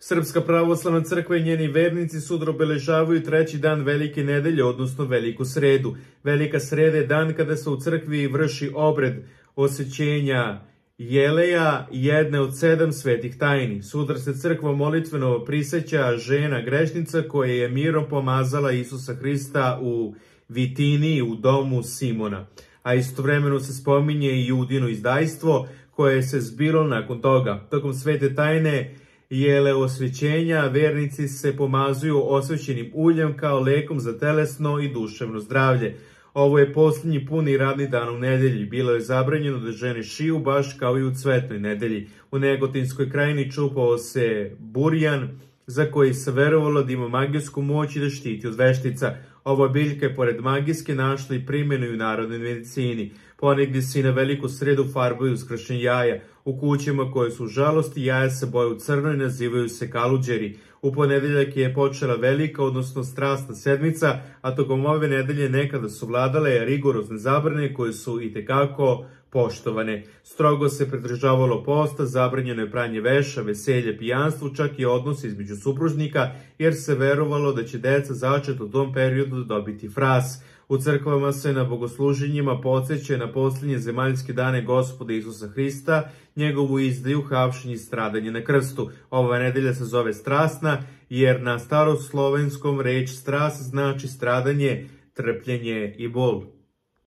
Srpska pravoslavna crkva i njeni vernici sutra obeležavaju treći dan Velike nedelje, odnosno Veliku sredu. Velika sreda je dan kada se u crkvi vrši obred osvećenja jeleja, jedne od 7 svetih tajni. Sutra se crkva molitveno priseća žena grešnica koja je mirom pomazala Isusa Hrista u Vitiniji u domu Simona. A istovremeno se spominje i Judino izdajstvo koje se zbilo nakon toga. Tokom svete tajne jele osvećenja vernici se pomazuju osvećenim uljem kao lekom za telesno i duševno zdravlje. Ovo je posljednji puni radni dan u nedelji. Bilo je zabranjeno da žene šiju baš kao i u cvetnoj nedelji. U Negotinskoj krajini čupao se burjan za koji se verovalo da ima magijsku moć i da štiti od veštica. Ova biljka je pored magijske našla i primjenu u narodnoj medicini. Ponegdje se i na Veliku sredu farbaju uskršnje jaja. U kućima koje su u žalosti jaja se boju crno i nazivaju se kaluđeri. U ponedeljak je počela velika, odnosno strasna sedmica, a tokom ove nedelje nekada su vladale rigorozne zabrane koje su itekako poštovane. Strogo se pridržavalo posta, zabranjeno je pranje veša, veselje, pijanstvo, čak i odnos između supružnika, jer se verovalo da će deca začeta u tom periodu dobiti fras. U crkvama se na bogosluženjima podsjeća na posljednje zemaljske dane Gospoda Isusa Hrista, njegovu izdaju, hapšenje i stradanje na krstu. Ova nedelja se zove strasna, jer na staroslovenskom reč stras znači stradanje, trpljenje i bol.